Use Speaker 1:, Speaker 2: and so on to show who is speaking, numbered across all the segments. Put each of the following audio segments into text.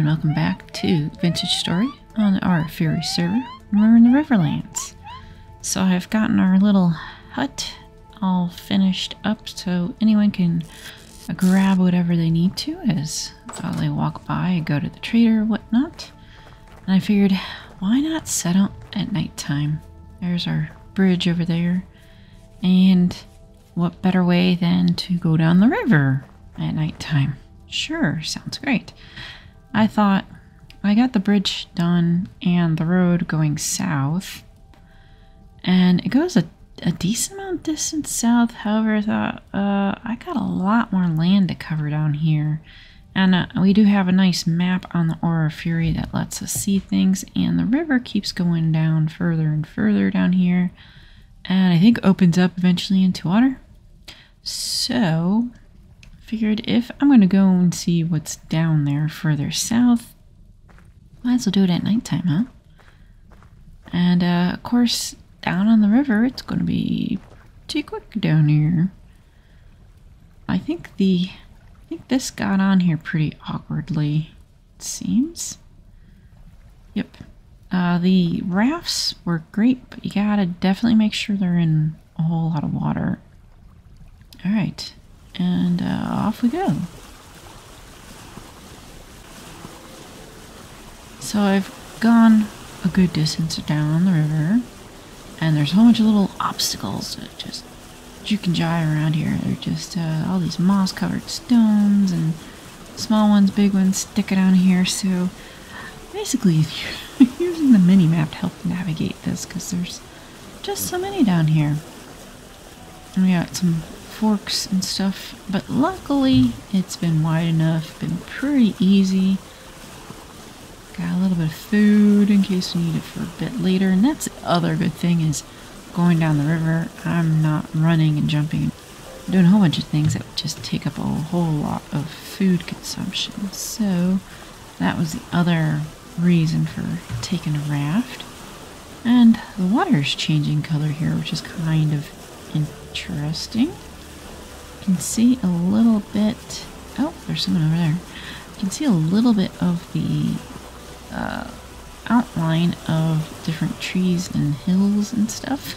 Speaker 1: and welcome back to Vintage Story on our Fury server. We're in the Riverlands. So I've gotten our little hut all finished up so anyone can grab whatever they need to as they walk by and go to the trader or whatnot. And I figured, why not set out at nighttime? There's our bridge over there. And what better way than to go down the river at nighttime? Sure, sounds great. I thought I got the bridge done and the road going south, and it goes a decent amount of distance south. However, I thought I got a lot more land to cover down here, and we do have a nice map on the Aura of Fury that lets us see things, and the river keeps going down further and further down here, and I think opens up eventually into water. So figured if I'm going to go and see what's down there further south, might as well do it at nighttime, huh? And of course, down on the river, it's going to be pretty quick down here. I think this got on here pretty awkwardly, it seems. Yep. The rafts were great, but you gotta definitely make sure they're in a whole lot of water. Alright. And off we go. So I've gone a good distance down the river, and there's a whole bunch of little obstacles that just juke and jive around here. They're just all these moss-covered stones and small ones, big ones sticking down here. So basically, you're using the mini-map to help navigate this because there's just so many down here. And we got some forks and stuff, but luckily it's been wide enough, been pretty easy. Got a little bit of food in case we need it for a bit later, and that's the other good thing is going down the river, I'm not running and jumping, doing a whole bunch of things that would just take up a whole lot of food consumption. So that was the other reason for taking a raft. And the water's changing color here, which is kind of interesting. You can see a little bit, oh, there's someone over there. You can see a little bit of the outline of different trees and hills and stuff.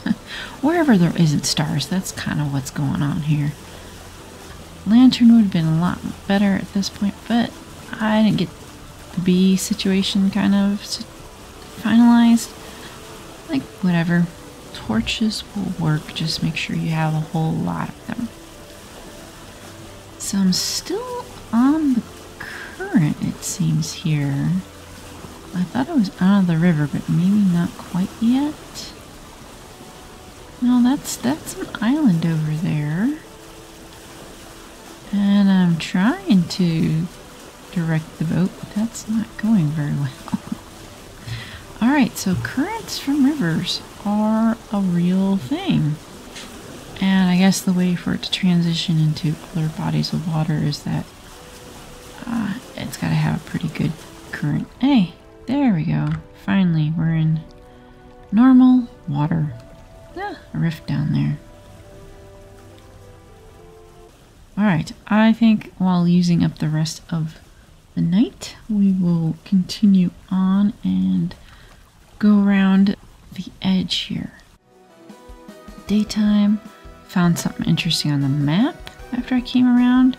Speaker 1: Wherever there isn't stars, that's kind of what's going on here. Lantern would have been a lot better at this point, but I didn't get the bee situation kind of finalized. Like, whatever. Torches will work, just make sure you have a whole lot of them. So I'm still on the current, it seems here. I thought I was out of the river, but maybe not quite yet. No, that's an island over there. And I'm trying to direct the boat, but that's not going very well. Alright, so currents from rivers are a real thing. And I guess the way for it to transition into other bodies of water is that it's got to have a pretty good current. Hey, there we go. Finally, we're in normal water. Ah, a rift down there. Alright, I think while using up the rest of the night, we will continue on and go around the edge here. Daytime. Found something interesting on the map after I came around.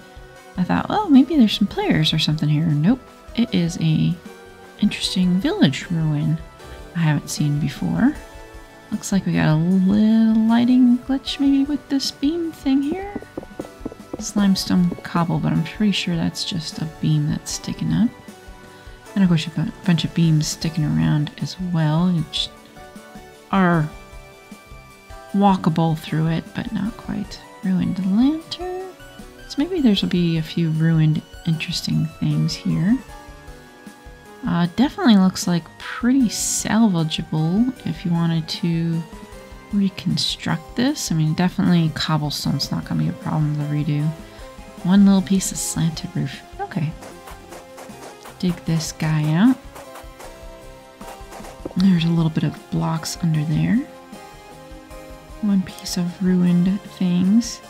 Speaker 1: I thought, well, maybe there's some players or something here. Nope. It is a interesting village ruin I haven't seen before. Looks like we got a little lighting glitch maybe with this beam thing here. It's limestone cobble, but I'm pretty sure that's just a beam that's sticking up. And of course you've got a bunch of beams sticking around as well, which are walkable through it, but not quite. Ruined lantern. So maybe there's will be a few ruined interesting things here. Definitely looks like pretty salvageable if you wanted to reconstruct this. I mean, definitely cobblestone's not going to be a problem to redo. One little piece of slanted roof. Okay. Dig this guy out. There's a little bit of blocks under there. One piece of ruined things.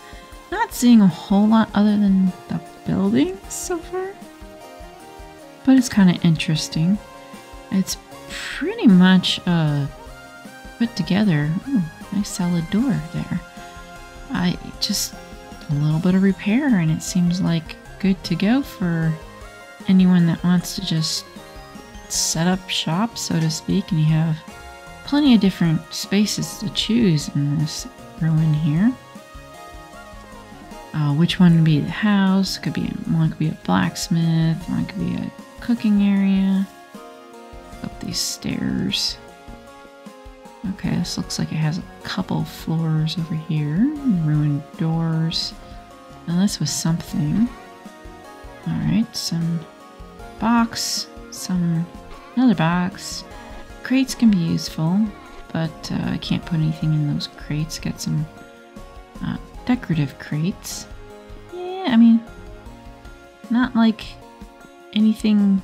Speaker 1: Not seeing a whole lot other than the buildings so far. but it's kind of interesting. It's pretty much put together. Ooh, nice solid door there. I just a little bit of repair and it seems like good to go for anyone that wants to just set up shop, so to speak, and you have plenty of different spaces to choose in this ruin here. Which one would be the house? One could be a blacksmith, one could be a cooking area. Up these stairs. Okay, this looks like it has a couple floors over here. Ruined doors. Now this was something. Alright, some box, another box. Crates can be useful, but I can't put anything in those crates. Get some decorative crates. Yeah, I mean, not like anything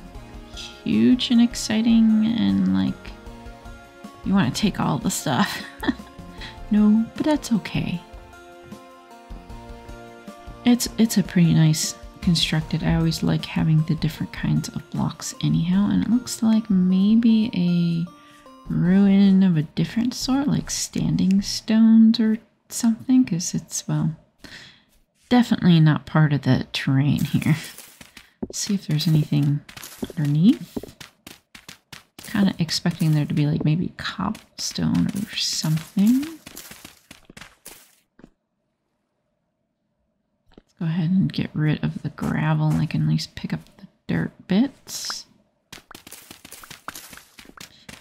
Speaker 1: huge and exciting and like you want to take all the stuff. No, but that's okay. It's a pretty nice constructed. I always like having the different kinds of blocks anyhow, and it looks like maybe a ruin of a different sort, like standing stones or something, because it's, well, definitely not part of the terrain here. Let's see if there's anything underneath. Kind of expecting there to be like maybe cobblestone or something. Let's go ahead and get rid of the gravel and I can at least pick up the dirt bits.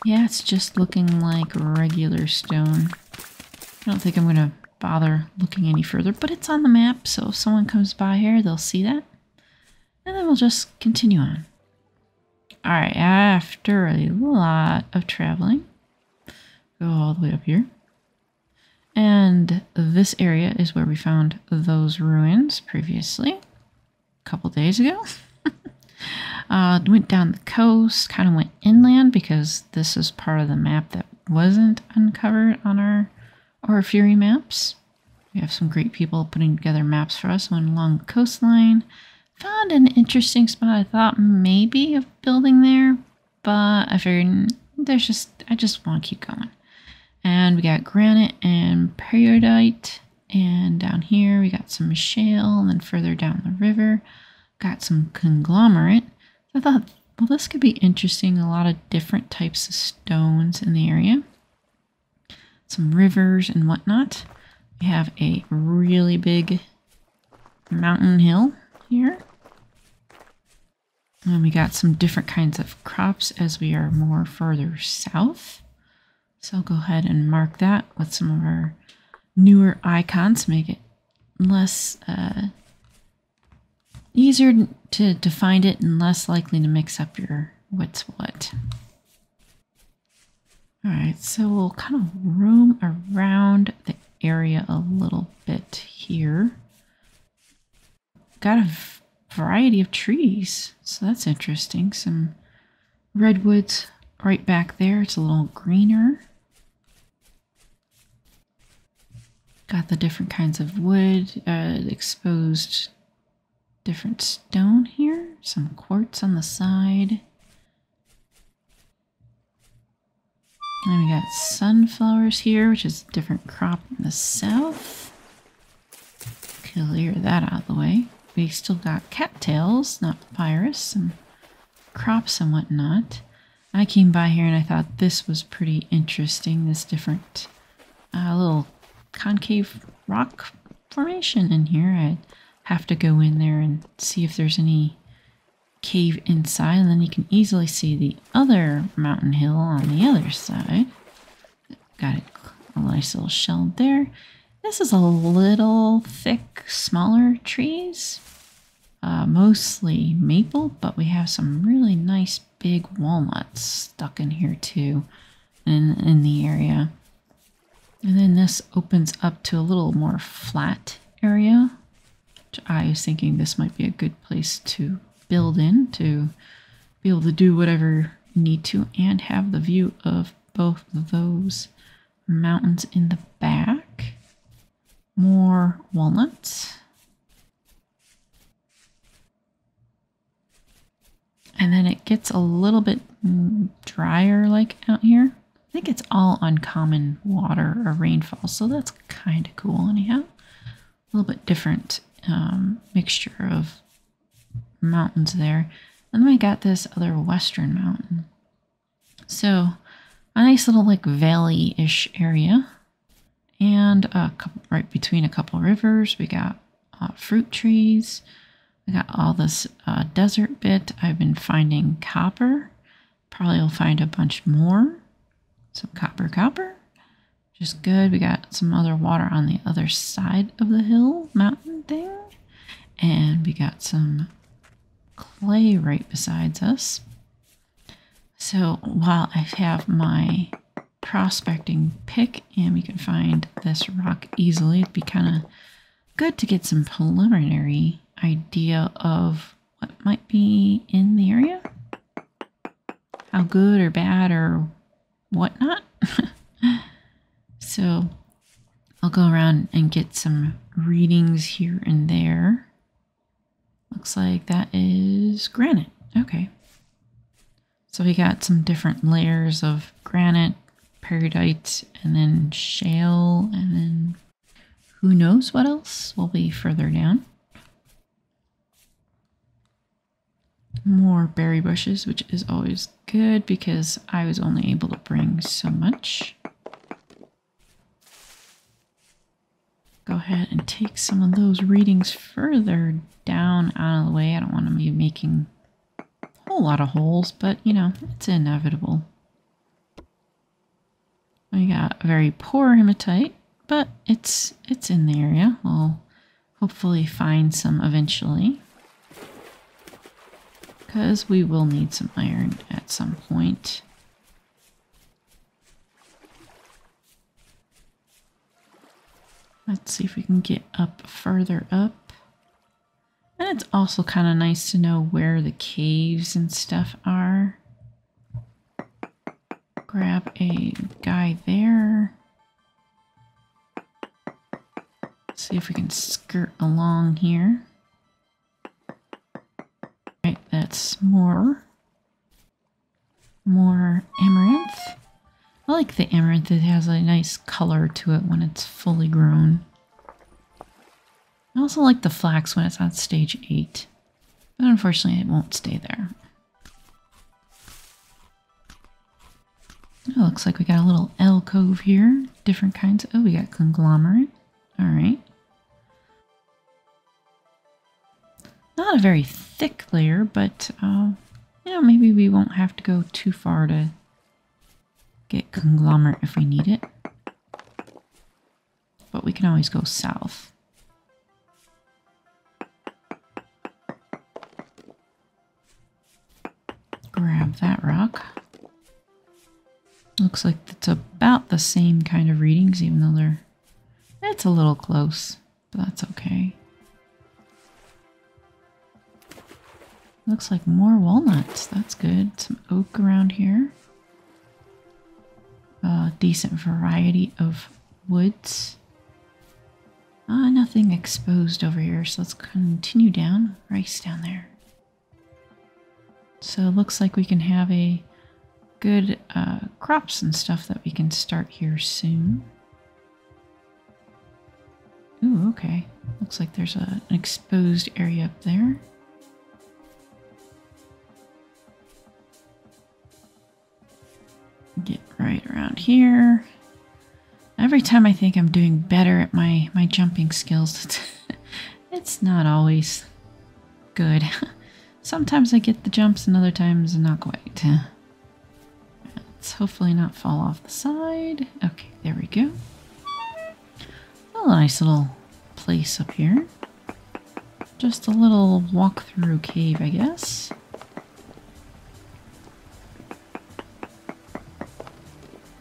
Speaker 1: Yeah, it's just looking like regular stone. I don't think I'm going to bother looking any further, but it's on the map, so if someone comes by here, they'll see that. And then we'll just continue on. Alright, after a lot of traveling, go all the way up here. And this area is where we found those ruins previously, a couple days ago. Went down the coast, kind of went inland because this is part of the map that wasn't uncovered on our Fury maps. We have some great people putting together maps for us. Went along the coastline. Found an interesting spot. I thought maybe of building there, but I figured I just want to keep going. And we got granite and permeated, and down here we got some shale, and then further down the river got some conglomerate. So I thought, well, this could be interesting. A lot of different types of stones in the area. Some rivers and whatnot. We have a really big mountain hill here. And we got some different kinds of crops as we are more further south. So I'll go ahead and mark that with some of our newer icons, make it less easier to find it and less likely to mix up your what's what. Alright, so we'll kind of roam around the area a little bit here. Got a variety of trees, so that's interesting. Some redwoods right back there. It's a little greener. Got the different kinds of wood, exposed different stone here. Some quartz on the side. And we got sunflowers here, which is a different crop in the south. Clear that out of the way. We still got cattails, not papyrus, some crops and whatnot. I came by here and I thought this was pretty interesting, this different little concave rock formation in here. I'd have to go in there and see if there's any cave inside, and then you can easily see the other mountain hill on the other side. Got a nice little shelf there. This is a little thick, smaller trees. Mostly maple, but we have some really nice big walnuts stuck in here too, in the area. And then this opens up to a little more flat area, which I was thinking this might be a good place to build in, to be able to do whatever you need to and have the view of both of those mountains in the back. More walnuts. And then it gets a little bit drier like out here. I think it's all uncommon water or rainfall, so that's kind of cool anyhow. A little bit different mixture of mountains there. And then we got this other western mountain. So a nice little like valley-ish area. And right between a couple rivers, we got fruit trees. We got all this desert bit. I've been finding copper. Probably will find a bunch more. Some copper. Just good. We got some other water on the other side of the hill mountain thing. And we got some clay right besides us. So while I have my prospecting pick and we can find this rock easily, it'd be kind of good to get some preliminary idea of what might be in the area. How good or bad or whatnot. So I'll go around and get some readings here and there. Looks like that is granite. Okay. So we got some different layers of granite, peridite, and then shale, and then who knows what else will be further down. More berry bushes, which is always good because I was only able to bring so much. Go ahead and take some of those readings further down out of the way. I don't want to be making a whole lot of holes, but you know, it's inevitable. We got a very poor hematite, but it's in the area. We'll hopefully find some eventually, because we will need some iron at some point. Let's see if we can get up further up. And it's also kind of nice to know where the caves and stuff are. Grab a guy there. See if we can skirt along here. Right, that's more amaranth. I like the amaranth. It has a nice color to it when it's fully grown. I also like the flax when it's on stage 8. But unfortunately it won't stay there. It looks like we got a little alcove here. Different kinds. Oh, we got conglomerate. Alright. Not a very thick layer, but you know, maybe we won't have to go too far to get conglomerate if we need it. But we can always go south. Grab that rock. Looks like it's about the same kind of readings, even though it's a little close, but that's okay. Looks like more walnuts. That's good. Some oak around here. Decent variety of woods. Nothing exposed over here, so let's continue down. Rice down there. So it looks like we can have a good crops and stuff that we can start here soon. Ooh, okay. Looks like there's an exposed area up there. Get right around here. Every time I think I'm doing better at my jumping skills, it's not always good. Sometimes I get the jumps and other times not quite. Let's hopefully not fall off the side. Okay, there we go. A nice little place up here. Just a little walk-through cave, I guess.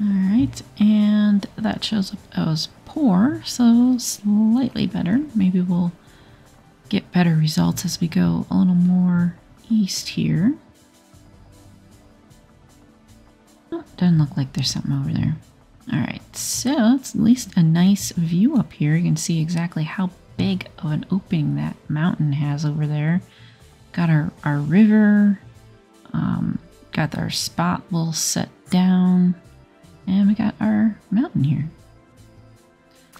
Speaker 1: Alright, and that shows up as poor, so slightly better. Maybe we'll get better results as we go a little more east here. Oh, doesn't look like there's something over there. Alright, so it's at least a nice view up here. You can see exactly how big of an opening that mountain has over there. Got our river, Got our spot all set down, and we got our mountain here.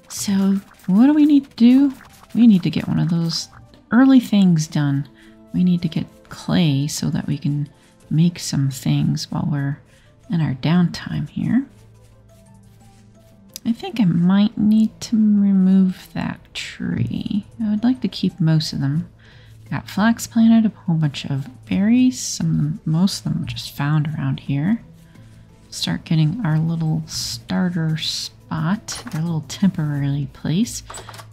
Speaker 1: So what do we need to do? We need to get one of those early things done. We need to get clay so that we can make some things while we're in our downtime here. I think I might need to remove that tree. I would like to keep most of them. Got flax planted, a whole bunch of berries. Most of them just found around here. Start getting our little starter spot, our little temporary place.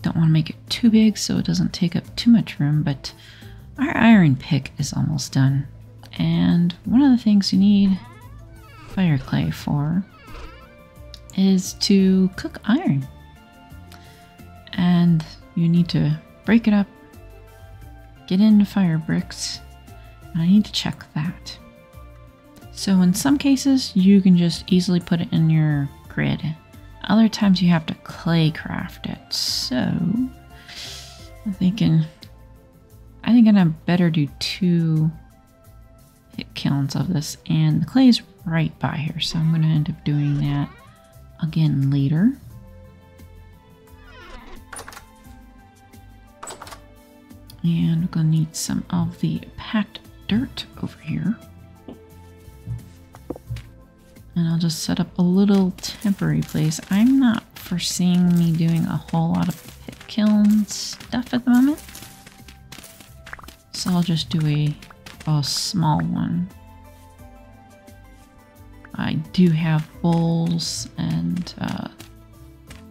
Speaker 1: Don't want to make it too big so it doesn't take up too much room, but our iron pick is almost done. And one of the things you need fire clay for is to cook iron. And you need to break it up, get into fire bricks, and I need to check that. So in some cases, you can just easily put it in your grid. Other times you have to clay craft it. So I'm thinking, I think I better do 2 hit kilns of this, and the clay is right by here, so I'm going to end up doing that again later. And we're going to need some of the packed dirt over here. And I'll just set up a little temporary place. I'm not foreseeing me doing a whole lot of pit kiln stuff at the moment. So I'll just do a small one. I do have bowls and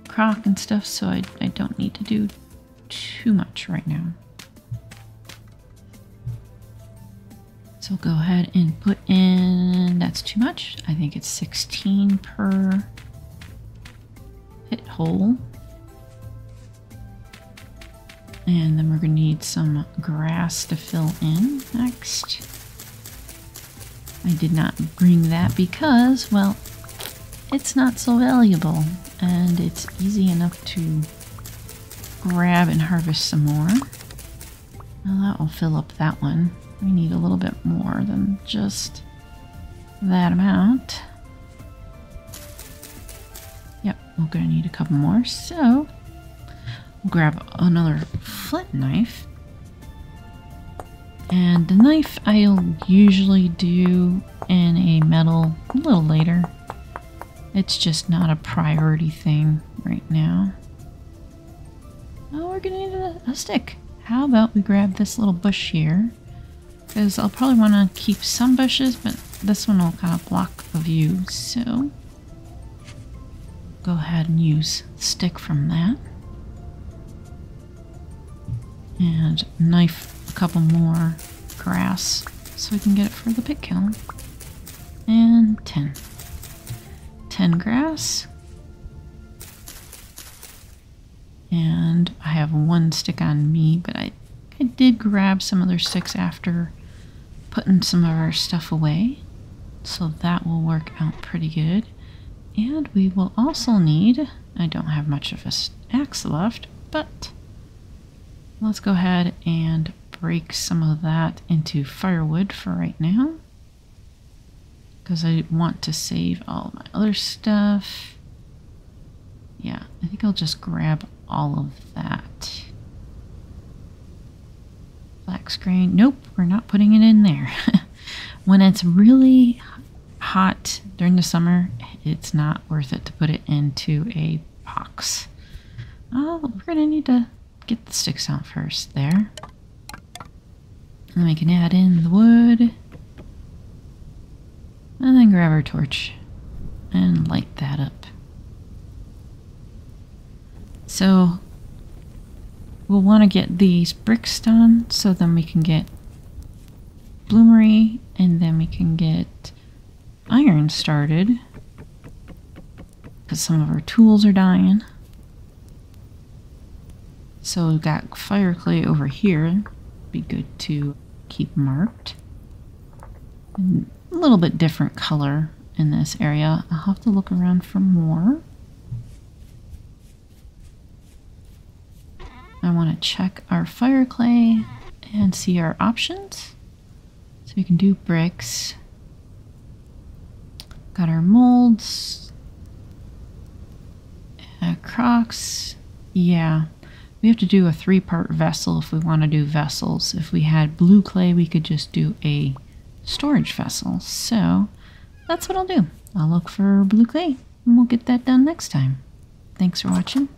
Speaker 1: crock and stuff, so I don't need to do too much right now. So go ahead and put in, that's too much. I think it's 16 per pit hole. And then we're going to need some grass to fill in next. I did not bring that because, well, it's not so valuable and it's easy enough to grab and harvest some more. Well, that will fill up that one. We need a little bit more than just that amount. Yep, we're going to need a couple more. So we'll grab another flint knife. And the knife I'll usually do in a metal a little later. It's just not a priority thing right now. Oh, we're going to need a stick. How about we grab this little bush here? Because I'll probably want to keep some bushes, but this one will kind of block the view, so go ahead and use the stick from that. And knife a couple more grass so we can get it for the pit kiln. And 10 grass. And I have 1 stick on me, but I did grab some other sticks after putting some of our stuff away, so that will work out pretty good. And we will also need, I don't have much of an axe left, but let's go ahead and break some of that into firewood for right now, because I want to save all of my other stuff. Yeah, I think I'll just grab all of that. Flax grain. Nope, we're not putting it in there. When it's really hot during the summer, it's not worth it to put it into a box. Oh, we're going to need to get the sticks out first there. And we can add in the wood. And then grab our torch and light that up. So we'll want to get these bricks done, so then we can get bloomery, and then we can get iron started, because some of our tools are dying. So we've got fire clay over here. Be good to keep marked. And a little bit different color in this area. I'll have to look around for more. I want to check our fire clay and see our options. So we can do bricks. Got our molds. Crocs. Yeah. We have to do a 3-part vessel if we want to do vessels. If we had blue clay, we could just do a storage vessel. So that's what I'll do. I'll look for blue clay and we'll get that done next time. Thanks for watching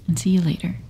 Speaker 1: and see you later.